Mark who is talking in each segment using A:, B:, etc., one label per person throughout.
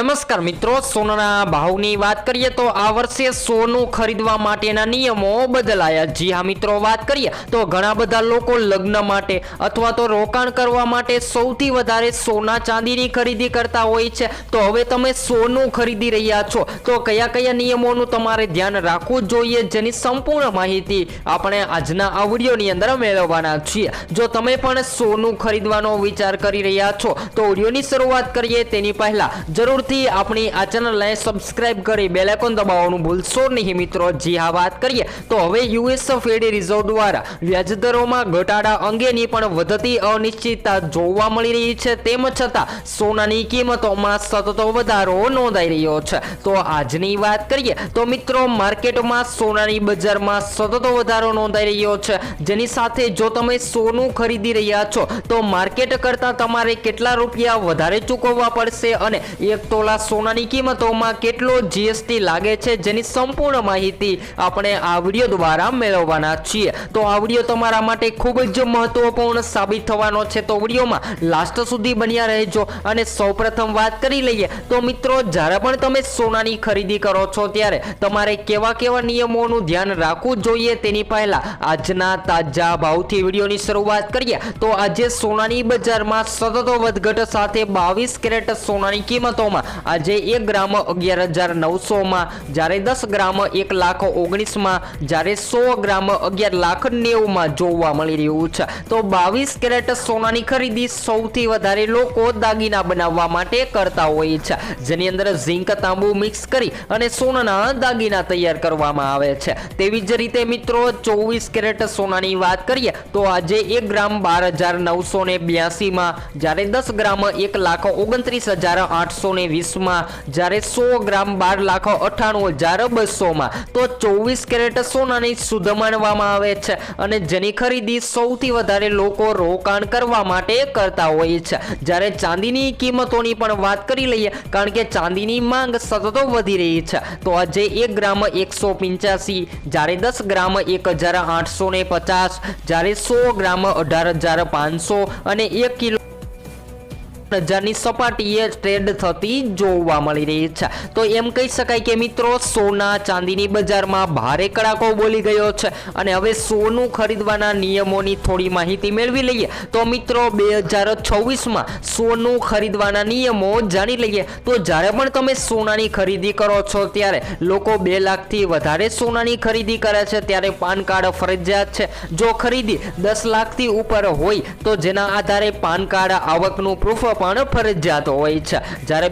A: નમસ્કાર મિત્રો, સોનાના ભાવની વાત કરીએ તો આ વર્ષે સોનું ખરીદવા માટેના નિયમો બદલાયા। જી હા મિત્રો, વાત કરીએ તો ઘણા બધા લોકો લગ્ન માટે અથવા તો રોકાણ કરવા માટે સૌથી વધારે સોના ચાંદીની ખરીદી કરતા હોય છે। તો હવે તમે સોનું ખરીદી રહ્યા છો તો કયા કયા નિયમોનું તમારે ધ્યાન રાખવું જોઈએ, જેની સંપૂર્ણ માહિતી આપણે આજના આ વિડીયોની અંદર મેળવવાના છીએ। જો તમે પણ સોનું ખરીદવાનો વિચાર કરી રહ્યા છો તો વિડીયોની શરૂઆત કરીએ તેની પહેલા જરૂરથી આપણી આ ચેનલને સબસ્ક્રાઇબ કરી બેલ આઇકોન દબાવવાનું ભૂલશો નહીં મિત્રો। જી હા, વાત કરીએ તો હવે યુએસ ફેડરલ રિઝર્વ દ્વારા વ્યાજદરોમાં ઘટાડા અંગેની પણ વધતી અનિશ્ચિતતા જોવા મળી રહી છે। તેમ છતાં સોનાની કિંમતોમાં સતત વધારો નોંધાઈ રહ્યો છે। તો આજની વાત કરીએ તો મિત્રો, માર્કેટમાં સોનાની બજારમાં સતત વધારો નોંધાઈ રહ્યો છે, જેની સાથે જો તમે સોનું ખરીદી રહ્યા છો તો માર્કેટ કરતાં તમારે કેટલા રૂપિયા વધારે ચૂકવવા પડશે અને એક તોલા સોનાની કિંમતોમાં કેટલો જીએસટી લાગે છે, જેની સંપૂર્ણ માહિતી આપણે આ વિડીયો દ્વારા મેળવવાના છીએ। તો આ વિડીયો તમારા માટે ખૂબ જ મહત્વપૂર્ણ સાબિત થવાનો છે, તો વિડીયોમાં લાસ્ટ સુધી બન્યા રહેજો। અને સૌપ્રથમ વાત કરી લઈએ તો મિત્રો, જ્યારે પણ તમે સોનાની ખરીદી કરો છો ત્યારે તમારે કેવા કેવા નિયમોનું ધ્યાન રાખવું જોઈએ તેની પહેલા આજના તાજા ભાવથી વિડીયોની શરૂઆત કરીએ તો આજે સોનાની બજારમાં સતત વધઘટ સાથે 22 કેરેટ સોનાની કિંમતોમાં આજે 1 ગ્રામ 11,900 માં, જ્યારે 10 ગ્રામ 1,19,000 માં, જ્યારે 100 ગ્રામ 11,90,000 માં જોવા મળી રહ્યું છે। તો 22 કેરેટ સોનાની ખરીદી સૌથી વધારે લોકો દાગીના બનાવવા માટે કરતા હોય છે, જેની અંદર ઝીંક તાંબુ મિક્સ કરી અને સોનાના દાગીના તૈયાર કરવામાં આવે છે। તેવી જ રીતે મિત્રો, 24 કેરેટ સોનાની વાત કરીએ તો આજે 1 ગ્રામ 12,982 માં, જ્યારે 10 ગ્રામ 1,29,820 માં, જ્યારે 100 ગ્રામ 12,98,200 માં। તો 24 કેરેટ સોનાની શુદ્ધ માનવામાં આવે છે અને જેની ખરીદી સૌથી વધારે લોકો રોકાણ કરવા માટે કરતા હોય છે। જ્યારે ચાંદીની કિંમતોની પણ વાત કરી લઈએ, કારણ કે ચાંદીની માંગ સતત વધી રહી છે, તો આજે 1 ગ્રામ 185, જ્યારે 10 ગ્રામ 1,850, જ્યારે 100 ગ્રામ 18,500 અને 1 કિલો હજારની સપાટીએ ટ્રેડ થતી જોવા મળી રહી છે। તો એમ કહી શકાય કે મિત્રો, સોના ચાંદીની બજારમાં ભારે કડાકો બોલી ગયો છે અને હવે સોનું ખરીદવાના નિયમોની થોડી માહિતી મેળવી લઈએ તો મિત્રો, 2026માં સોનું ખરીદવાના નિયમો જાણી લઈએ તો જ્યારે પણ તમે સોનાની ખરીદી કરો છો ત્યારે લોકો 2 લાખથી વધારે સોનાની ખરીદી કરે છે ત્યારે પાન કાર્ડ ફરજિયાત છે। જો ખરીદી 10 લાખથી ઉપર હોય તો જેના આધારે પાન કાર્ડ આવકનું પ્રૂફ પણ ફરજિયાત હોય છે। જ્યારે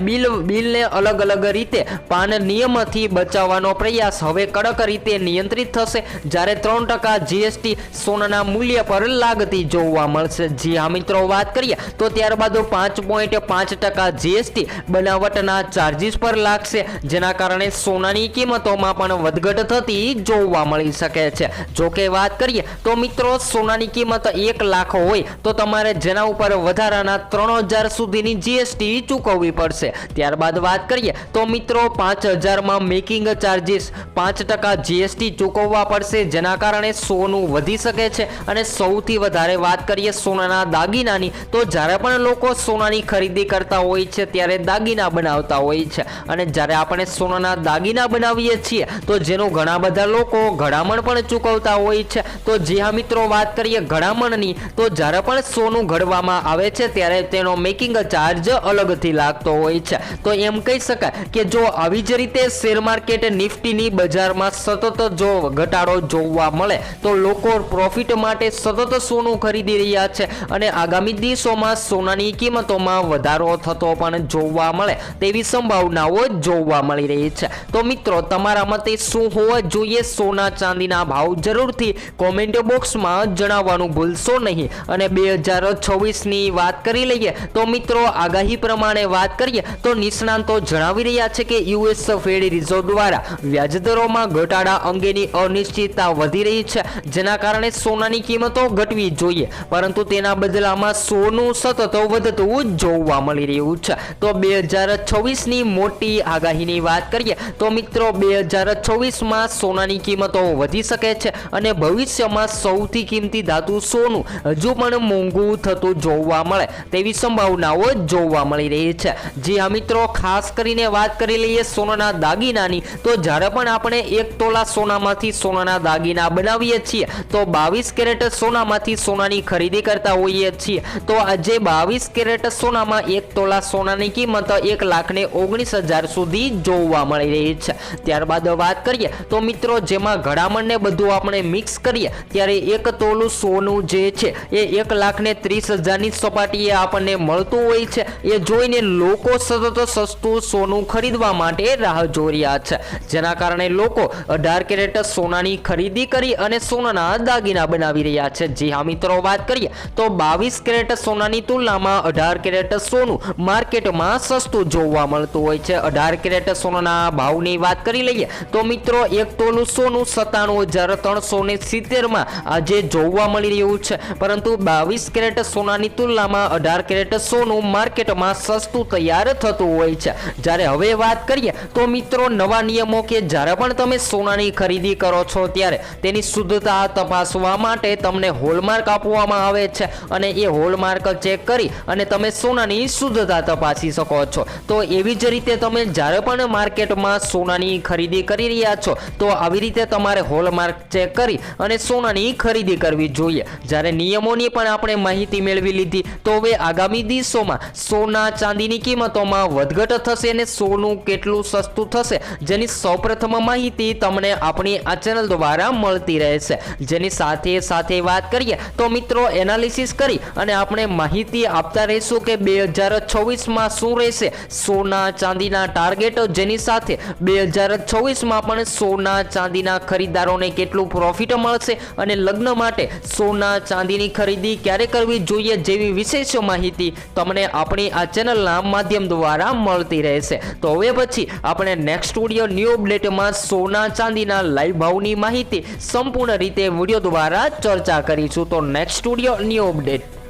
A: બિલને અલગ અલગ રીતે પાન નિયમથી બચાવવાનો પ્રયાસ હવે કડક રીતે નિયંત્રિત થશે, જ્યારે 3% જીએસટી સોનાના મૂલ્ય પર લાગતી જોવા મળશે। જી હા મિત્રો, વાત કરીએ તો ત્યારબાદ 5.5% જીએસટી બનાવટના ચાર્જીસ પર લાગશે, જેના કારણે સોનાની કિંમતોમાં પણ વધઘટ થતી જોવા મળી શકે છે। જો કે વાત કરીએ તો મિત્રો, સોનાની કિંમત 1 લાખ હોય તો તમારે જેના ઉપર વધારાના 3,000 સુધીની જીએસટી ચૂકવવી પડશે। ત્યારબાદ વાત કરીએ તો મિત્રો, 5,000 માં મેકિંગ ચાર્જીસ 5% જીએસટી ચૂકવવા પડશે, જેના કારણે સોનું વધી શકે છે। અને સૌથી વધારે વાત કરીએ સોનાના દાગીનાની તો જ્યારે પણ લોકો સોનાની ખરીદી કરતા હોય છે ત્યારે દાગીના બનાવતા હોય છે, અને જ્યારે આપણે સોનાના દાગીના બનાવીએ છીએ તો જેનું ઘણા બધા લોકો ઘડામણ પણ ચૂકવતા હોય છે। તો જી હા મિત્રો, વાત કરીએ ઘડામણની તો જ્યારે પણ સોનું ઘડવામાં આવે છે ત્યારે તેનો મેકિંગ ચાર્જ અલગથી લાગતો હોય છે। તો એમ કહી શકાય કે જો આવી જ રીતે શેર માર્કેટ નિફ્ટીની બજારમાં સતત જો ઘટાડો જોવા મળે તો લોકો પ્રોફિટ માટે સતત સોનું ખરીદી રહ્યા છે અને આગામી દિવસોમાં સોનાની કિંમતોમાં વધારો થતો પણ જોવા મળે તેવી સંભાવનાઓ જોવા મળી રહી છે। તો મિત્રો, તમારા મતે શું હોવા જોઈએ સોના ચાંદીના ભાવ જરૂરથી કોમેન્ટ બોક્સમાં જણાવવાનું ભૂલશો નહીં। અને 2026ની વાત કરી લઈએ તો મિત્રો, આગાહી પ્રમાણે વાત કરીએ તો નિષ્ણાંતો જણાવી રહ્યા છે કે યુએસ ફેડરલ રિઝર્વ દ્વારા વ્યાજદરોમાં ઘટાડા અંગેની અનિશ્ચિતતા વધી રહી છે, જેના કારણે સોનાની કિંમતો ઘટવી જોઈએ, પરંતુ તેના બદલામાં સોનું સતત વધતું જોવા મળી રહ્યું છે। તો 2026ની મોટી આગાહીની વાત કરીએ તો મિત્રો, 2026માં સોનાની કિંમતો વધી શકે છે અને ભવિષ્યમાં સૌથી કિંમતી ધાતુ સોનું હજુ પણ મોંઘું થતું જોવા મળે તેવી સંભાવના સંભાવનાઓ જોવા મળી રહી છે। જી હા મિત્રો, ખાસ કરીને વાત કરી લઈએ સોનાના દાગીનાની, તો જ્યારે પણ આપણે 1 તોલા સોનામાંથી સોનાના દાગીના બનાવીએ છીએ તો 22 કેરેટ સોનામાંથી સોનાની ખરીદી કરતા હોઈએ છીએ। તો આજે 22 કેરેટ સોનામાં 1 તોલા સોનાની કિંમત 1,19,000 સુધી જોવા મળી રહી છે। ત્યારબાદ વાત કરીએ તો મિત્રો જેમાં ઘડામણને બધું આપણે મિક્સ કરીએ ત્યારે 1 તોલું સોનું જે છે એ 1,30,000ની સપાટીએ આપણને મળતું હોય છે। એ જોઈને લોકો સતત સસ્તું સોનું ખરીદવા માટે રાહ જોઈ રહ્યા છે, જેના કારણે લોકો 18 કેરેટ સોનાની ખરીદી કરી અને સોનાના દાગીના બનાવી રહ્યા છે। જી હા મિત્રો, વાત કરીએ તો 22 કેરેટ સોનાની તુલનામાં 18 કેરેટ સોનું માર્કેટમાં સસ્તું જોવા મળતું હોય છે। 18 કેરેટ સોનાના ભાવની વાત કરી લઈએ તો મિત્રો 1 તોલું સોનું 97,370 આજે જોવા મળી રહ્યું છે, પરંતુ 22 કેરેટ સોનાની તુલનામાં 18 કેરેટ સોનું માર્કેટમાં સસ્તું તૈયાર થતું હોય છે। જ્યારે હવે વાત કરીએ તો મિત્રો નવા નિયમો કે જ્યારે પણ તમે સોનાની ખરીદી કરો છો ત્યારે તેની શુદ્ધતા તપાસવા માટે તમને હોલમાર્ક આપવામાં આવે છે અને એ હોલમાર્ક ચેક કરી અને તમે સોનાની શુદ્ધતા તપાસી શકો છો। તો એવી જ રીતે તમે જ્યારે પણ માર્કેટમાં સોનાની ખરીદી કરી રહ્યા છો તો આવી રીતે તમારે હોલમાર્ક ચેક કરી અને સોનાની ખરીદી કરવી જોઈએ। જ્યારે નિયમોની પણ આપણે માહિતી મેળવી લીધી તો હવે આગામી દિવસોમાં સોના ચાંદીની કિંમતોમાં વધઘટ થશે અને સોનું કેટલું સસ્તું થશે જેની સૌપ્રથમ માહિતી તમને આપણી આ ચેનલ દ્વારા મળતી રહેશે। જેની સાથે સાથે વાત કરીએ તો મિત્રો એનાલિસિસ કરી અને આપણે માહિતી આપતા રહીશું કે 2026માં શું રહેશે સોના ચાંદીના ટાર્ગેટ, જેની સાથે 2026માં પણ સોના ચાંદીના ખરીદદારોને કેટલું પ્રોફિટ મળશે અને લગ્ન માટે સોના ચાંદીની ખરીદી ક્યારે કરવી જોઈએ જેવી વિશેષ માહિતી તમને આપણી આ ચેનલના માધ્યમ દ્વારા મળતી રહેશે। તો હવે પછી આપણે નેક્સ્ટ વિડીયો ન્યૂ અપડેટમાં સોના ચાંદીના લાઈવ ભાવની માહિતી સંપૂર્ણ રીતે વિડીયો દ્વારા ચર્ચા કરીશું। તો નેક્સ્ટ વિડીયો ન્યૂ અપડેટ।